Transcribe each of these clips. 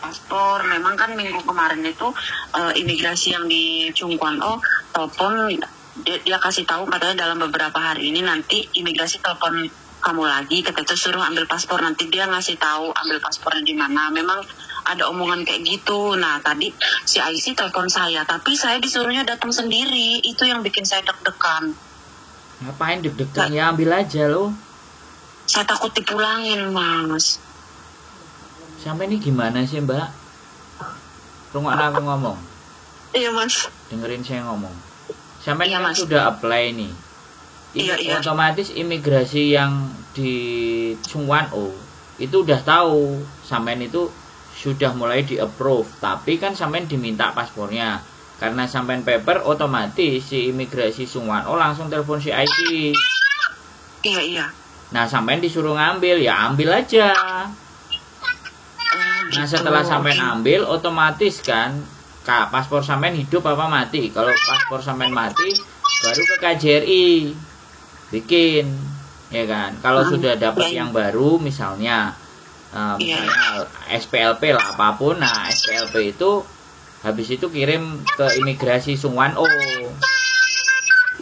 paspor. Memang kan minggu kemarin itu imigrasi yang di Chung Kwan O telepon, dia kasih tahu katanya dalam beberapa hari ini nanti imigrasi telepon kamu lagi, kata itu suruh ambil paspor, nanti dia ngasih tahu ambil paspornya di mana. Memang ada omongan kayak gitu. Nah tadi si IC telepon saya, tapi saya disuruhnya datang sendiri. Itu yang bikin saya deg-degan. Ngapain deg-degan? Ya ambil aja lo. Saya takut dipulangin, Mas. Sampai ini gimana sih, Mbak? Rungokno aku ngomong. Iya, Mas. Dengerin saya ngomong. Sampai Iya, kan Mas. sudah apply nih. Iya. Otomatis imigrasi yang di Chung Kwan O itu udah tahu sampean itu sudah mulai di approve, tapi kan sampean diminta paspornya. Karena sampean paper, otomatis si imigrasi Chung Kwan O langsung telepon si IC. Iya. Nah sampean disuruh ngambil, ya ambil aja. Nah setelah sampean ambil, otomatis kan paspor sampean hidup apa mati. Kalau paspor sampean mati, baru ke KJRI bikin, ya kan. Kalau sudah dapat yang baru, misalnya SPLP lah apapun, nah SPLP itu habis itu kirim ke imigrasi Chung Kwan O.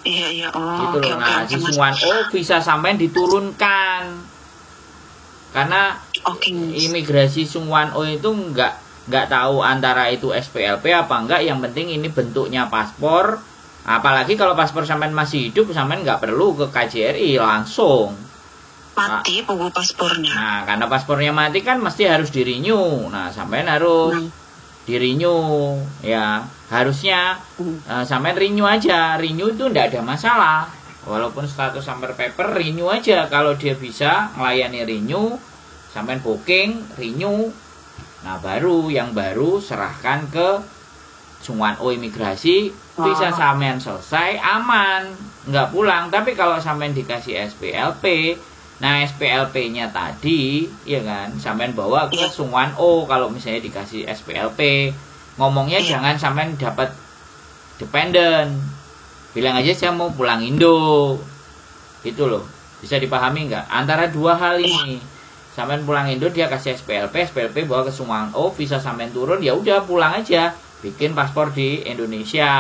Iya. Gitu loh. Nah di Chung Kwan O visa sampean diturunkan karena imigrasi Chung Kwan O itu nggak tahu antara itu SPLP apa enggak. Yang penting ini bentuknya paspor. Apalagi kalau paspor sampean masih hidup, sampean nggak perlu ke KJRI, langsung mati buku paspornya. Nah karena paspornya mati kan mesti harus di-renew. Nah sampean harus di-renew, ya harusnya sampean renew aja. Renew itu nggak ada masalah, walaupun status sampean paper, renew aja. Kalau dia bisa melayani renew, sampean booking renew. Nah baru yang baru serahkan ke Chung Kwan O imigrasi, bisa sampean selesai aman, nggak pulang. Tapi kalau sampean dikasih SPLP, nah SPLP-nya tadi, ya kan, sampean bawa ke Chung Kwan O. Kalau misalnya dikasih SPLP, ngomongnya jangan sampean dapat dependent, bilang aja saya mau pulang Indo, itu loh. Bisa dipahami nggak? Antara dua hal ini, sampean pulang Indo, dia kasih SPLP bawa ke Chung Kwan O, visa sampean turun, ya udah pulang aja. Bikin paspor di Indonesia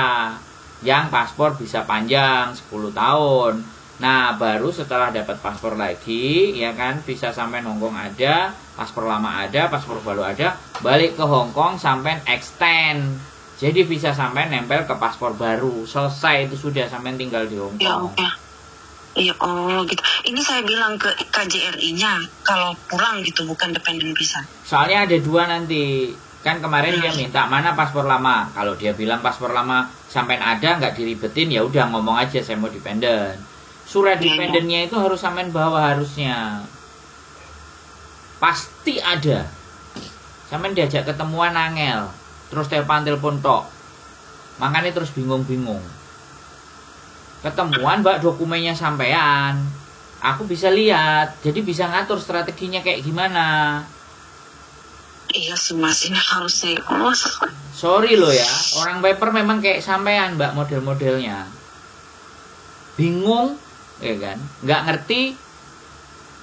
yang paspor bisa panjang 10 tahun. Nah baru setelah dapat paspor lagi, ya kan, visa sampai Hongkong ada, paspor lama ada, paspor baru ada, balik ke Hongkong sampai extend. Jadi visa sampai nempel ke paspor baru, selesai, itu sudah sampai tinggal di Hongkong. Iya, gitu. Ini saya bilang ke KJRI-nya kalau pulang gitu, bukan dependent visa. Soalnya ada dua nanti. Kan kemarin dia minta mana paspor lama. Kalau dia bilang paspor lama sampean ada, nggak diribetin, ya udah ngomong aja saya mau dependent. Surat dependennya itu harus sampean bawa, harusnya pasti ada. Sampean diajak ketemuan angel, terus telepon tok, makanya terus bingung-bingung. Ketemuan mbak, dokumennya sampean, aku bisa lihat, jadi bisa ngatur strateginya kayak gimana. Iya sih Mas, ini harus saya Sorry loh ya, orang paper memang kayak sampean mbak, model-modelnya bingung, ya kan, nggak ngerti,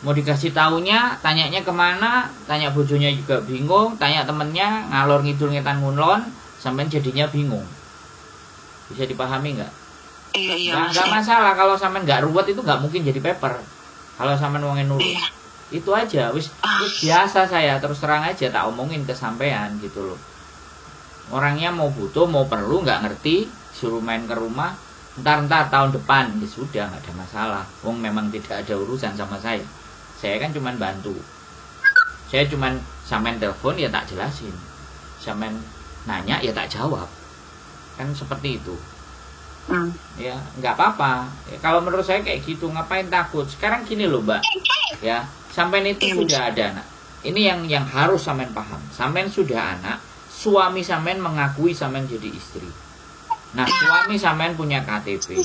mau dikasih taunya, tanyanya kemana, tanya bojonya juga bingung, tanya temennya, ngalor ngidul ngetan ngunlon, sampean jadinya bingung. Bisa dipahami nggak? Iya. Nggak masalah, kalau sampean nggak ruwet itu nggak mungkin jadi paper. Kalau sampean wongin nurut. Itu aja, wis biasa, saya terus terang aja tak omongin ke sampean gitu loh. Orangnya mau butuh, mau perlu, nggak ngerti, suruh main ke rumah, ntar tahun depan, ya sudah, nggak ada masalah. Wong memang tidak ada urusan sama saya kan cuman bantu. Saya cuman sampean telepon ya tak jelasin, sampean nanya ya tak jawab, kan seperti itu. Ya nggak apa-apa ya, kalau menurut saya kayak gitu, ngapain takut. Sekarang gini loh mbak, ya sampean itu sudah ada anak. Ini yang harus sampean paham. Sampean sudah anak, suami sampean mengakui sampean jadi istri. Nah suami sampean punya KTP.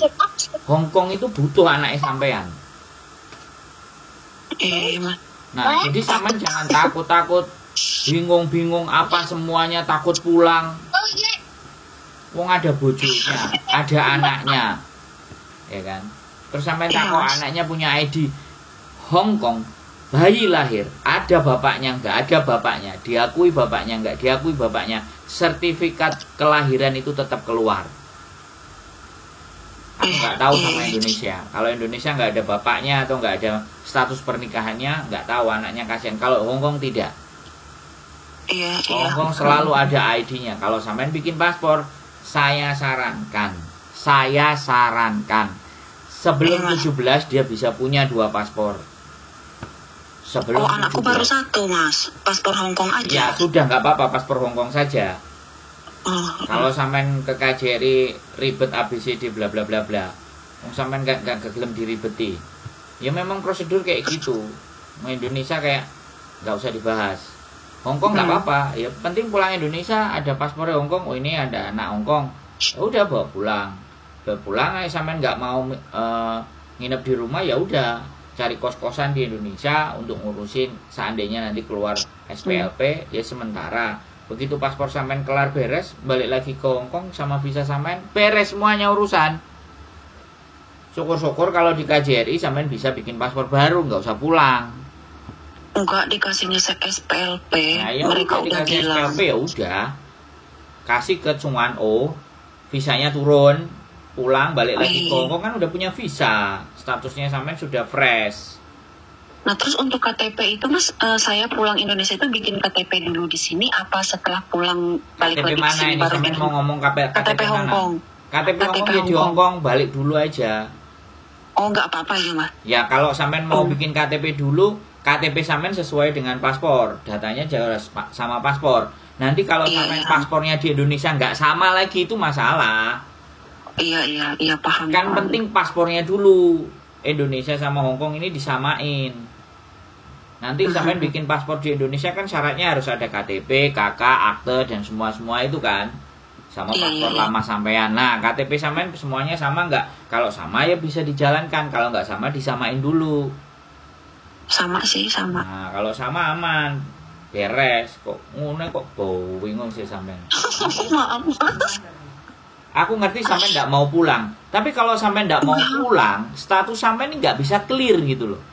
Hongkong itu butuh anaknya sampean. Nah jadi sampean jangan takut-takut, bingung-bingung apa semuanya, takut pulang. Wong ada bojonya, ada anaknya, ya kan. Terus sampai takut anaknya punya ID Hongkong, bayi lahir, ada bapaknya, nggak ada bapaknya, diakui bapaknya, nggak diakui bapaknya, sertifikat kelahiran itu tetap keluar. Aku nggak tahu sama Indonesia. Kalau Indonesia nggak ada bapaknya atau nggak ada status pernikahannya, nggak tahu anaknya kasihan. Kalau Hongkong tidak. Iya. Hongkong selalu ada ID-nya. Kalau sampean bikin paspor, saya sarankan sebelum 17 dia bisa punya 2 paspor. Sebelum anakku 17. Baru 1 mas, paspor Hongkong aja. Ya sudah, nggak apa-apa, paspor Hongkong saja. Kalau sampean ke KJRI ribet ABCD bla bla bla bla, sampean nggak gelem diribeti. Ya memang prosedur kayak gitu. Indonesia kayak nggak usah dibahas. Hongkong nggak apa-apa, ya penting pulang Indonesia ada paspornya Hongkong. Oh ini ada anak Hongkong, ya udah bawa pulang. Sampean nggak mau nginep di rumah, ya udah cari kos-kosan di Indonesia untuk ngurusin seandainya nanti keluar SPLP ya sementara. Begitu paspor sampean kelar beres, balik lagi ke Hongkong sama visa sampean beres semuanya urusan. Syukur-syukur kalau di KJRI sampean bisa bikin paspor baru, nggak usah pulang. Enggak, dikasihnya SPLP. Nah, ya mereka udah udah dikasih bilang. SPLP ya udah. Kasih ke Chungwan O, visanya turun, pulang balik lagi ke Hongkong kan udah punya visa. Statusnya sampean sudah fresh. Nah, terus untuk KTP itu Mas, saya pulang Indonesia itu bikin KTP dulu di sini apa setelah pulang balik KTP lagi mana ke sini ini? baru Sampean mau ngomong KTP Hongkong. KTP Hongkong ya di Hongkong, balik dulu aja. Oh, nggak apa-apa ya, Mas? Ya, kalau sampean mau bikin KTP dulu, KTP sampean sesuai dengan paspor, datanya jelas sama paspor. Nanti kalau sampean paspornya di Indonesia nggak sama lagi itu masalah. Iya paham. Kan penting paspornya dulu. Indonesia sama Hongkong ini disamain. Nanti sampean bikin paspor di Indonesia kan syaratnya harus ada KTP, KK, akte dan semua itu kan. Sama paspor lama sampean. Nah, KTP sampean semuanya sama nggak? Kalau sama ya bisa dijalankan, kalau nggak sama disamain dulu. Sama sih, sama. Nah, kalau sama aman. Beres. Kok ngono kok bingung sih sampean. Maaf, Mas. Aku ngerti sampean nggak mau pulang. Tapi kalau sampean nggak mau pulang, status sampean ini nggak bisa clear gitu loh.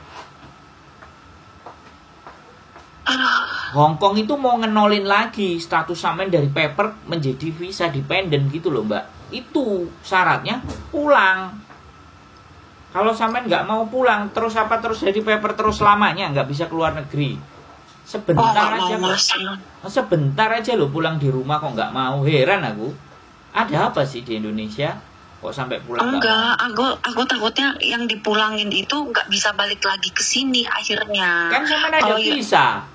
Hongkong itu mau ngenolin lagi status sampean dari paper menjadi visa dependent gitu loh Mbak. Itu syaratnya pulang. Kalau sampean nggak mau pulang, terus jadi paper terus lamanya nggak bisa keluar negeri. Sebentar aja kok. Sebentar aja loh pulang di rumah kok nggak mau. Heran aku. Ada apa sih di Indonesia? Kok sampai pulang? Enggak, aku takutnya yang dipulangin itu nggak bisa balik lagi ke sini akhirnya. Kan sampean ada visa.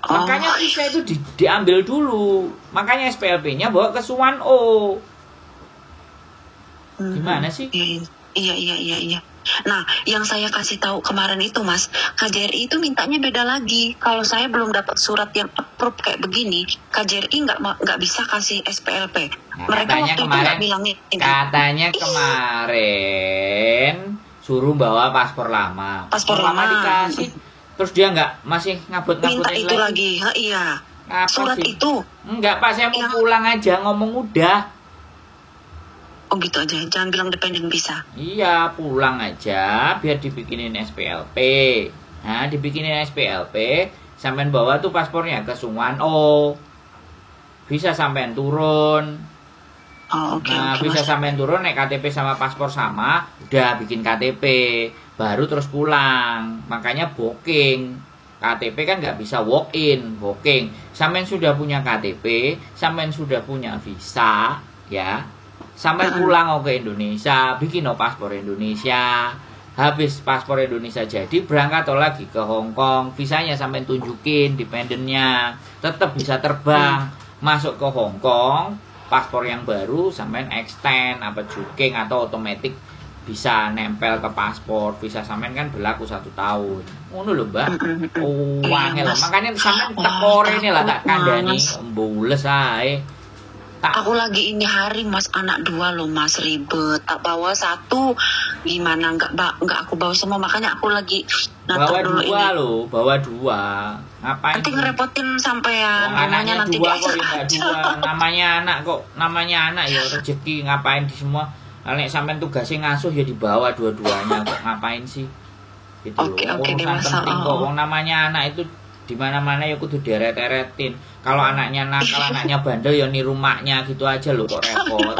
Makanya visa itu diambil dulu. Makanya SPLP-nya bawa ke Suwan O. Gimana sih? Iya. Nah, yang saya kasih tahu kemarin itu Mas, KJRI itu mintanya beda lagi. Kalau saya belum dapat surat yang approve kayak begini, KJRI nggak bisa kasih SPLP. Nah, mereka waktu itu nggak bilangin. Katanya kemarin suruh bawa paspor lama. Paspor lama dikasih. Terus dia masih ngabut-ngabutin minta itu lagi. Iya. Surat sih? itu. Enggak, Pak, saya mau pulang aja, ngomong udah. Oh gitu aja, jangan bilang dependen bisa. Iya, pulang aja biar dibikinin SPLP. Nah, dibikinin SPLP, sampean bawa tuh paspornya ke Sungwan O. Bisa sampean turun. Oh, oke. Bisa sampean turun, naik KTP sama paspor sama, udah bikin KTP, baru terus pulang. Makanya booking. KTP kan nggak bisa walk in, booking. Sampean sudah punya KTP, sampean sudah punya visa, ya. Sampai pulang ke Indonesia, bikin paspor Indonesia. Habis paspor Indonesia jadi, berangkat lagi ke Hongkong. Visanya sampai tunjukin, dependennya. Tetap bisa terbang. Masuk ke Hongkong, paspor yang baru sampai extend, juking atau otomatis bisa nempel ke paspor. Visa sampean kan berlaku 1 tahun. Ngono lho, Mbak. Wangel. Makanya sampean tekore ini lah tak kandani. Mbules ae. Aku lagi ini hari Mas, anak 2 loh Mas, ribet. Tak bawa 1 gimana, nggak aku bawa semua, makanya aku lagi bawa 2 loh, bawa 2. Ngapain? Nanti ngerepotin sampean. Anaknya nanti 2 kok ya 2. Namanya anak ya rezeki, ngapain di semua. Nek sampean tugasnya ngasuh ya dibawa dua-duanya kok, ngapain sih? gitu loh. Urusan penting kok. Wong namanya anak itu di mana-mana ya kudu deret-eretin. Kalau anaknya nakal, anaknya bandel ya niru maknya gitu aja loh, kok repot.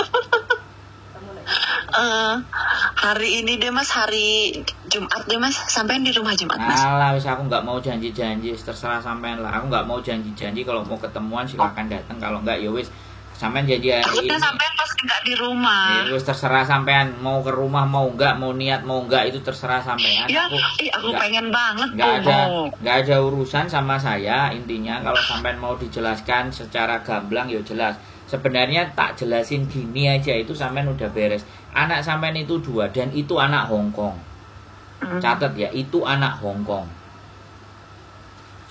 Hari ini deh Mas, hari Jumat deh Mas, sampean di rumah Jumat Mas. Alah, wis aku nggak mau janji-janji, terserah sampean lah. Aku nggak mau janji-janji, kalau mau ketemuan silakan datang, kalau nggak ya wis sampean janji hari Aku ini. sampean pas nggak di rumah. Ya wis terserah sampean, mau ke rumah mau nggak, mau niat mau nggak, itu terserah sampean. Ya, aku pengen banget nggak ada urusan sama saya. Intinya kalau sampean mau dijelaskan secara gamblang ya jelas. Sebenarnya tak jelasin gini aja itu sampean udah beres. Anak sampean itu 2 dan itu anak Hongkong. Catat ya, itu anak Hongkong.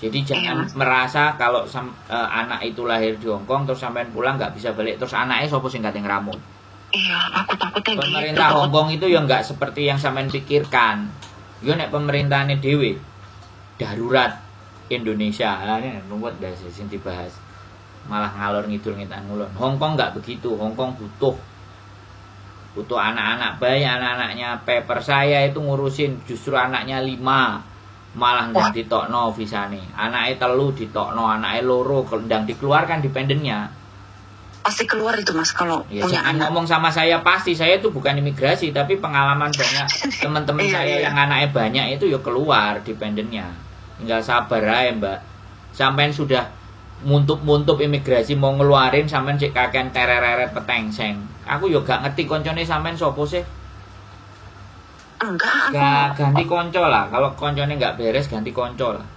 Jadi jangan merasa kalau anak itu lahir di Hongkong terus sampean pulang nggak bisa balik, terus anaknya sopo sing gak ngramut. Iya, aku takutnya pemerintah gitu. Hongkong itu ya nggak seperti yang sampean pikirkan. Yo nek pemerintahane dhewe darurat Indonesia, ini ruwet dah sing dibahas. Malah ngalor ngidul ngitan ngulon. Hongkong nggak begitu. Hongkong butuh anak-anak bayi, anak-anaknya paper. Saya itu ngurusin justru anaknya 5, malah ndang ditokno visane. Anaknya 3 ditokno, anaknya 2 ndang dikeluarkan dependennya. Pasti keluar itu Mas kalau ya, punya anak. Ngomong sama saya pasti, saya itu bukan imigrasi, tapi pengalaman banyak teman-teman saya yang anaknya banyak itu ya keluar dependennya. Tinggal sabar aja Mbak. Sampean sudah muntup imigrasi mau ngeluarin, sampean cek kakean tereret petengseng. Aku yo gak ngerti koncone sampean sopo sih. Enggak, ganti konco lah. Kalau koncone nggak beres ganti konco lah.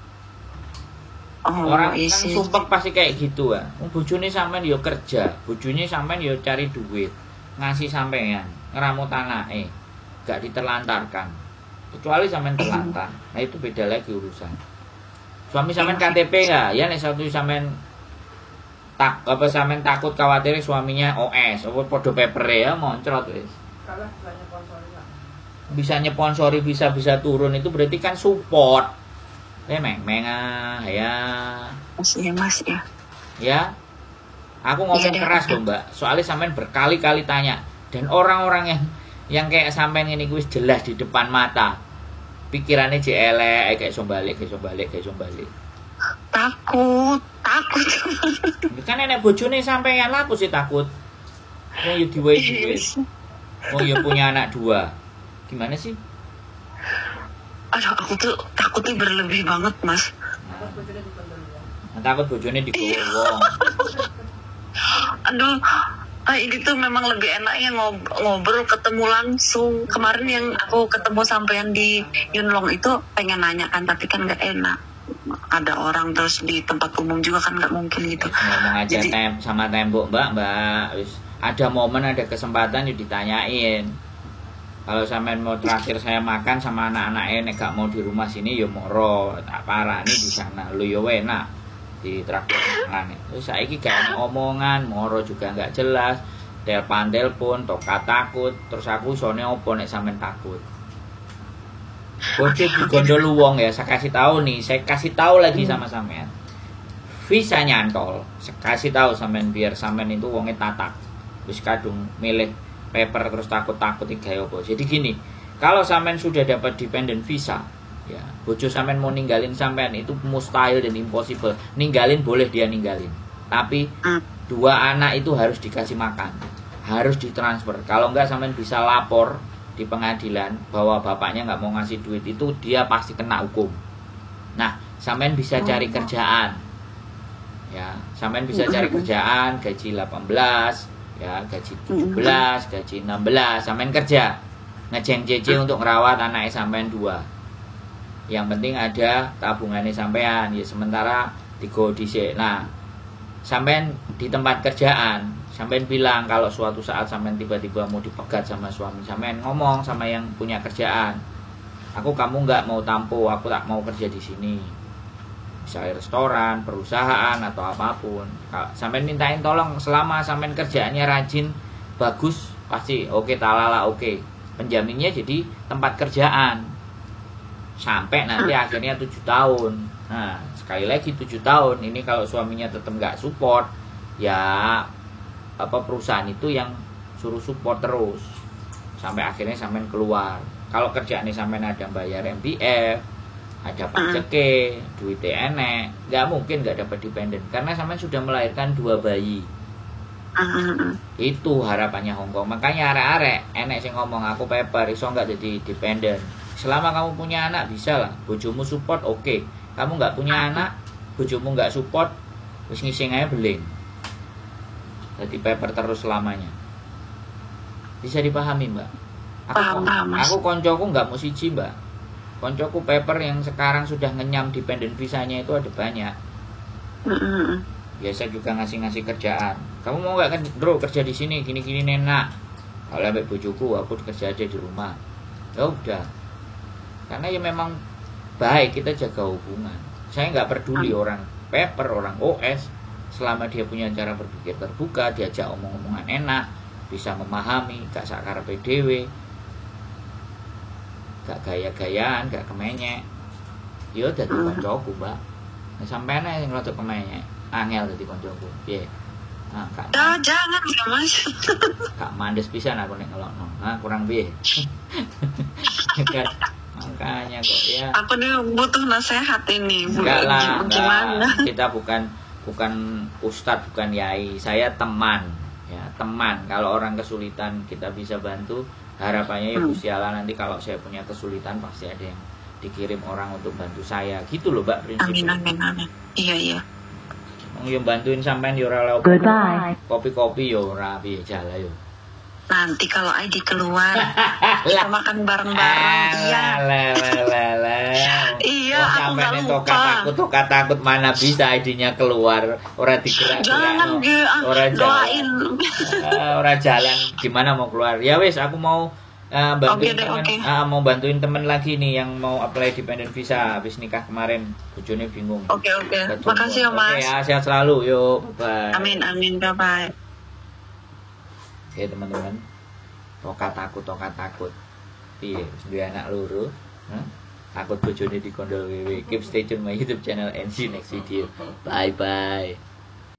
Orang kan sumpah pasti kayak gitu ah. Bojone sampean yo kerja, bojone sampean yo cari duit, ngasih sampean, ngeramut anake, gak diterlantarkan. Kecuali sampean terlantar. Nah itu beda lagi urusan. Suami sampean KTP ya nek satu sampean sampean takut khawatir suaminya OS, apa podo paper ya moncrot wis. Bisa nyponsori bisa turun itu berarti kan support. Meng ya. Mas ya. Ya. Aku ngomong keras loh Mbak. Soalnya sampean berkali-kali tanya dan orang-orang yang kayak sampean ini wis jelas di depan mata. Pikirannya elek kayak sombalik. Takut. Kan nenek bojone sampean lah sih takut. Mau yo diwehi duit. Mau yo punya anak 2. Gimana sih? Aduh, aku tuh takutnya berlebih banget, Mas. Takut bojone digowo. Aduh, ini tuh memang lebih enaknya ngobrol ketemu langsung. Kemarin yang aku ketemu sampean di Yunlong itu pengen nanya kan, tapi kan nggak enak. Ada orang terus di tempat umum juga kan nggak mungkin gitu. Ngomong aja sama tembok mbak. Ada momen, ada kesempatan ya ditanyain. Kalau sampean mau terakhir saya makan sama anak-anak nek gak mau di rumah sini ya moro, tak parani di sana. Lu yo enak di traktir mangan. Terus saiki gak ada omongan, moro juga nggak jelas. Telepon tokat takut, terus aku isone opo nek sampean takut. Bocah digondol wong ya, saya kasih tahu lagi sama sampean. Visa nyantol, saya kasih tahu sampean biar sampean itu wonge tatak. Wis kadung milih paper terus takut-takut gawe apa. Jadi gini, kalau sampean sudah dapat dependent visa, ya, bojo sampean mau ninggalin sampean itu mustahil dan impossible. Ninggalin boleh dia ninggalin. Tapi 2 anak itu harus dikasih makan, harus ditransfer. Kalau enggak sampean bisa lapor di pengadilan bahwa bapaknya nggak mau ngasih duit, itu dia pasti kena hukum. Nah, sampean bisa cari kerjaan. Ya, sampean bisa cari kerjaan gaji 18, ya, gaji 17, gaji 16, sampean kerja. Ngejeng CC untuk ngerawat anaknya sampean 2. Yang penting ada tabungannya sampean, ya sementara digo dhisik. Nah, sampean di tempat kerjaan, sampean bilang kalau suatu saat sampean tiba-tiba mau dipegat sama suami sampean, ngomong sama yang punya kerjaan, kamu nggak mau tampo, aku tak mau kerja di sini, misalnya restoran, perusahaan atau apapun. Sampean mintain tolong, selama sampean kerjaannya rajin, bagus, pasti oke, talala oke. Penjaminnya jadi tempat kerjaan sampai nanti akhirnya 7 tahun. Nah, sekali lagi 7 tahun ini kalau suaminya tetap nggak support, ya perusahaan itu yang suruh support terus sampai akhirnya sampean keluar. Kalau kerjaan sampean ada bayar MPF, ada pajak, duitnya enek, nggak mungkin nggak dapat dependen karena sampean sudah melahirkan 2 bayi. Itu harapannya Hongkong. Makanya arek-arek enek sing ngomong aku paper iso nggak jadi dependen. Selama kamu punya anak bisa lah, bojomu support oke. Kamu nggak punya anak, bojomu nggak support, wis ngising aja beling. Jadi paper terus selamanya. Bisa dipahami, Mbak? Aku koncoku nggak mau siji, Mbak. Koncoku paper yang sekarang sudah ngenyam dependen visanya itu ada banyak. Biasa juga ngasih kerjaan. Kamu mau nggak kan, bro, kerja di sini gini-gini enak. Kalau ambek bojoku aku kerja aja di rumah. Ya udah. Karena ya memang baik kita jaga hubungan. Saya nggak peduli orang paper, orang OS, selama dia punya cara berpikir terbuka, diajak omong-omongan enak, bisa memahami, gak sakar PDW, gak gaya-gayaan, gak kemenyek. Yo dadi koncoku, Mbak. Nah, sampeyan sing rada kemenyek, angel dadi koncoku. Piye? Nah, jangan ya, Mas. Gak mandes pisan aku nek ngelokno. Nah, kurang piye? Makanya kok ya. Aku nih butuh nasihat ini. Enggak lah, gimana? Kita bukan ustadz, bukan yai. Saya teman, ya teman. Kalau orang kesulitan kita bisa bantu. Harapannya ya Gusti Allah nanti kalau saya punya kesulitan pasti ada yang dikirim orang untuk bantu saya. Gitu loh, Mbak, prinsipnya. Amin. Iya. Yang bantuin sampean yo ora kopi-kopi yo ora piye jala yo. Nanti kalau ID keluar kita makan bareng-bareng. Iya, aku nggak lupa. Toka takut mana bisa ID-nya keluar, orang digerak. Jangan doain. Orang jalan gimana mau keluar? Ya wes, aku mau bantuin mau bantuin temen lagi nih yang mau apply dependent visa habis nikah kemarin, bojone bingung. Oke. Makasih ya, Mas. Ya, sehat selalu. Yuk, bye. Amin, bye bye. Ya teman-teman, toka takut. Iya, dia anak luru, takut bojone dikondol wewe. Keep stay tune my YouTube channel and see you next video. Bye bye.